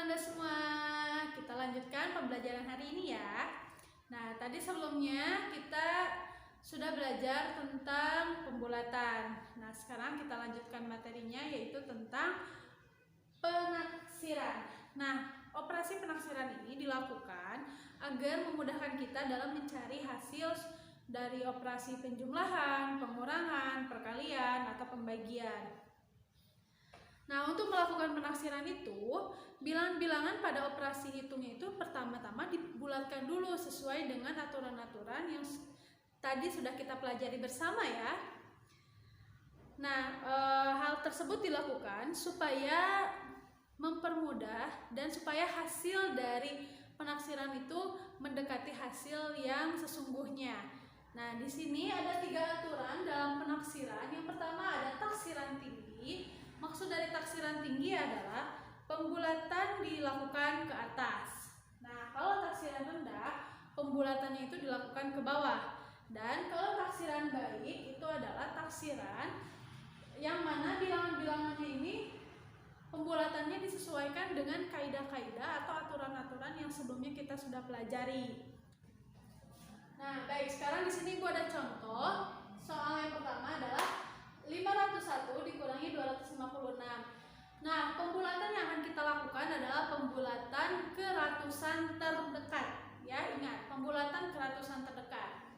Anda semua, kita lanjutkan pembelajaran hari ini ya. Nah, tadi sebelumnya kita sudah belajar tentang pembulatan. Nah, sekarang kita lanjutkan materinya yaitu tentang penaksiran. Nah, operasi penaksiran ini dilakukan agar memudahkan kita dalam mencari hasil dari operasi penjumlahan, pengurangan, perkalian, atau pembagian. Nah, untuk melakukan penaksiran itu, bilangan-bilangan pada operasi hitungnya itu pertama-tama dibulatkan dulu sesuai dengan aturan-aturan yang tadi sudah kita pelajari bersama ya. Nah, hal tersebut dilakukan supaya mempermudah dan supaya hasil dari penaksiran itu mendekati hasil yang sesungguhnya. Nah, di sini ada 3 aturan dalam penaksiran. Yang pertama ada taksiran tinggi. Maksud dari taksiran tinggi adalah pembulatan dilakukan ke atas. Nah, kalau taksiran rendah, pembulatannya itu dilakukan ke bawah. Dan kalau taksiran baik itu adalah taksiran yang mana bilangan-bilangannya ini pembulatannya disesuaikan dengan kaidah-kaidah atau aturan-aturan yang sebelumnya kita sudah pelajari. Nah, baik, sekarang di sini gua ada contoh. Soal yang pertama adalah 501 dikurangi 256. Nah, pembulatan yang akan kita lakukan adalah pembulatan ke ratusan terdekat. Ya, ingat, pembulatan ke ratusan terdekat.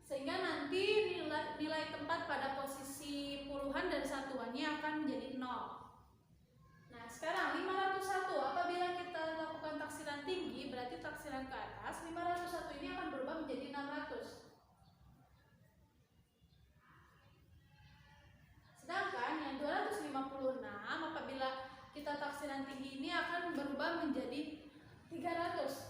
Sehingga nanti nilai tempat pada posisi puluhan dan satuannya akan menjadi 0. Nah, sekarang 501, apabila kita lakukan taksiran tinggi, berarti taksiran ke atas, 501 ini akan berubah menjadi 600. Sedangkan yang 256 apabila kita taksiran tinggi ini akan berubah menjadi 300.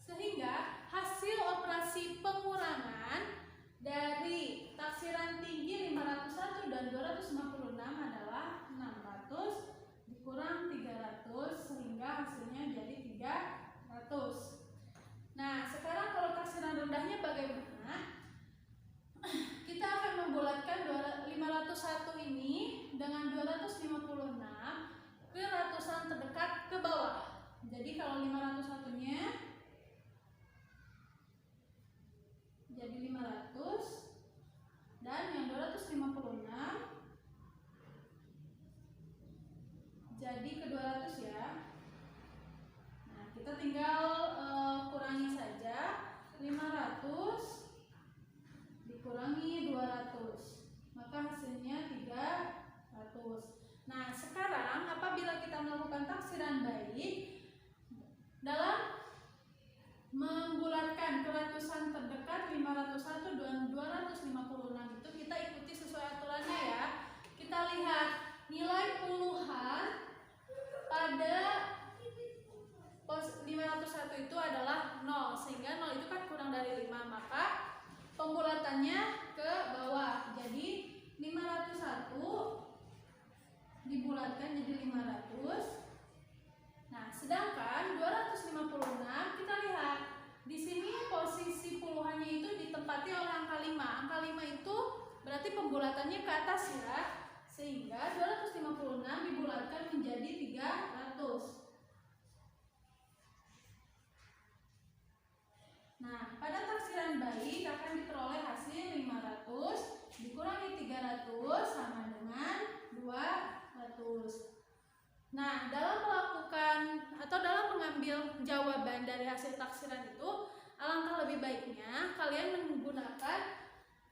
Sehingga hasil operasi pengurangan dari taksiran tinggi 501 dan 256 adalah 600 dikurang 300 sehingga hasilnya jadi 300. Nah, sekarang kalau taksiran rendahnya bagaimana? Kita akan membulatkan 501 ini dengan 256 ke ratusan terdekat ke bawah. Jadi kalau 501-nya jadi 500 dan yang 256 jadi ke 200 ya. Nah, kita tinggal kurangi saja 500 dikurangi 200, maka hasilnya 300. Nah, sekarang apabila kita melakukan taksiran baik dalam membulatkan ke ratusan terdekat 501 dan 256 itu kita ikuti sesuai aturannya ya. Kita lihat nilai puluhan pada pos 501 itu adalah 0, sehingga 0 itu kan kurang dari 5, maka pembulatannya ke bawah. Jadi 501 dibulatkan jadi 500. Nah, sedangkan 256 kita lihat di sini posisi puluhannya itu ditempati oleh angka 5. Angka 5 itu berarti pembulatannya ke atas ya. Sehingga 256 dibulatkan menjadi 300. Nah, pada taksiran baik akan diperoleh hasil 500 dikurangi 300 sama dengan 200. Nah, dalam melakukan atau dalam mengambil jawaban dari hasil taksiran itu, alangkah lebih baiknya kalian menggunakan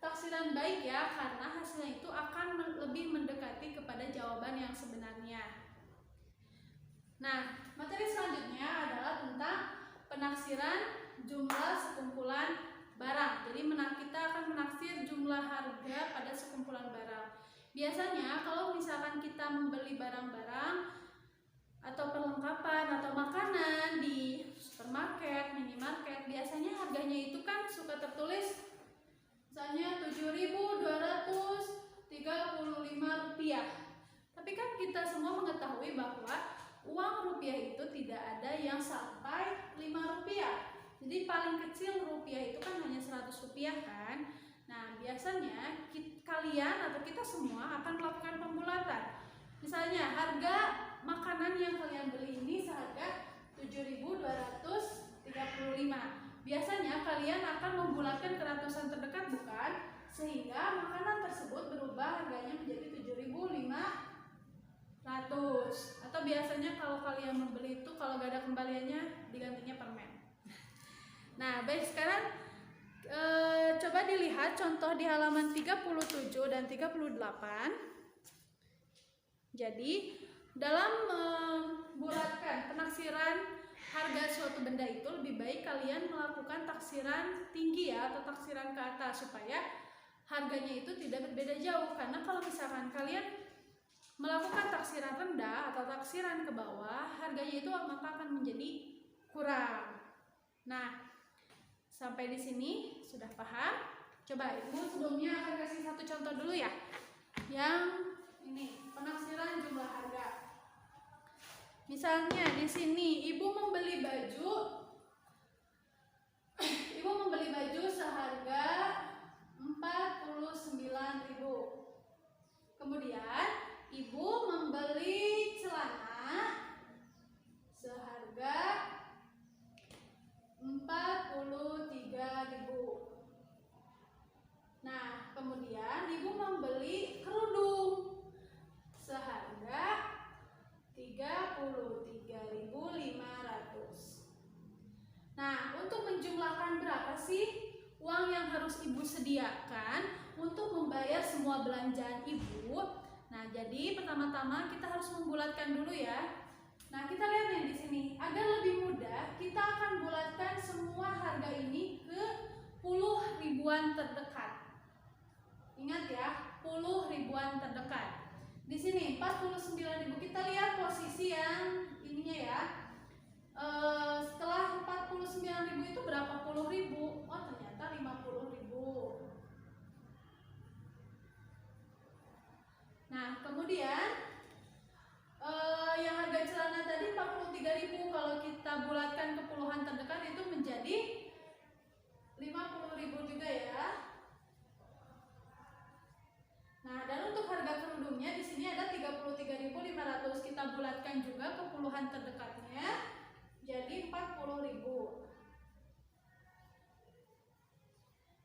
taksiran baik ya, karena hasilnya itu akan lebih mendekati kepada jawaban yang sebenarnya. Nah, materi selanjutnya adalah tentang penaksiran jumlah sekumpulan barang. Jadi kita akan menaksir jumlah harga pada sekumpulan barang. Biasanya kalau misalkan kita membeli barang-barang atau perlengkapan atau makanan di supermarket, minimarket, biasanya harganya itu kan suka tertulis misalnya Rp7.235. Tapi kan kita semua mengetahui bahwa uang rupiah itu tidak ada yang sampai Rp5. Jadi paling kecil rupiah itu kan hanya Rp100 kan. Nah, biasanya kalian atau kita semua akan melakukan pembulatan. Misalnya harga makanan yang kalian beli ini seharga 7.235. Biasanya kalian akan membulatkan ke ratusan terdekat, bukan? Sehingga makanan tersebut berubah harganya menjadi 7.500. Atau biasanya kalau kalian membeli itu kalau gak ada kembaliannya digantinya permen. Nah, baik, sekarang coba dilihat contoh di halaman 37 dan 38. Jadi dalam membulatkan penaksiran harga suatu benda itu lebih baik kalian melakukan taksiran tinggi ya, atau taksiran ke atas supaya harganya itu tidak berbeda jauh. Karena kalau misalkan kalian melakukan taksiran rendah atau taksiran ke bawah, harganya itu maka akan menjadi kurang. Nah, sampai di sini sudah paham? Coba Ibu sebelumnya akan kasih satu contoh dulu ya. Yang ini penaksiran jumlah harga. Misalnya di sini Ibu membeli baju seharga 49.000. Kemudian Ibu membeli celana seharga 43.000. Nah, kemudian Ibu membeli kerudung seharga 33.500. Nah, untuk menjumlahkan berapa sih uang yang harus Ibu sediakan untuk membayar semua belanjaan Ibu? Nah, jadi pertama-tama kita harus membulatkan dulu ya. Nah, kita lihat nih di sini. Agar lebih mudah, kita akan bulatkan semua harga ini ke puluh ribuan terdekat. Ingat ya, puluh ribuan terdekat. Di sini 49.000, kita lihat posisi yang ininya ya. Setelah 49.000 itu berapa puluh ribu? Oh, ternyata 50.000. Nah, kemudian yang harga celana tadi 43.000, kalau kita bulatkan ke puluhan terdekat itu menjadi 50.000 juga ya. Nah, dan untuk harga kerudungnya di sini ada 33.500. Kita bulatkan juga ke puluhan terdekatnya jadi 40.000.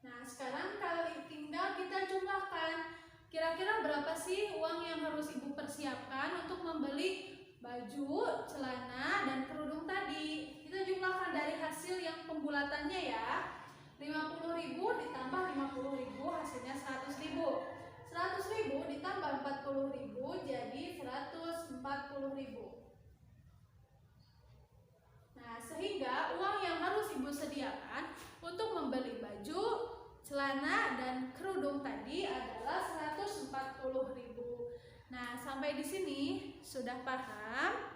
Nah, sekarang tinggal kita jumlahkan. Kira-kira berapa sih uang yang harus Ibu persiapkan untuk membeli baju, celana, dan kerudung tadi? Kita jumlahkan dari hasil yang pembulatannya ya. 50.000 ditambah 50.000 hasilnya 100.000. 100.000 ditambah 40.000 jadi 140.000. Nah, sehingga uang yang harus Ibu sediakan untuk membeli baju, celana, dan kerudung tadi adalah 140.000. Nah, sampai di sini sudah paham?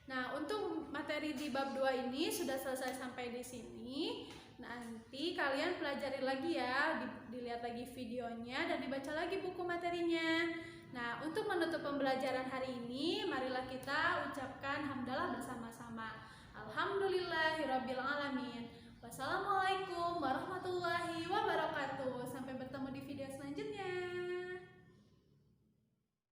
Nah, untuk materi di bab 2 ini sudah selesai sampai di sini. Nanti kalian pelajari lagi ya, dilihat lagi videonya dan dibaca lagi buku materinya. Nah, untuk menutup pembelajaran hari ini, marilah kita ucapkan hamdalah bersama-sama. Alhamdulillahirabbil alamin. Wassalamualaikum warahmatullahi wabarakatuh. Sampai bertemu di video selanjutnya.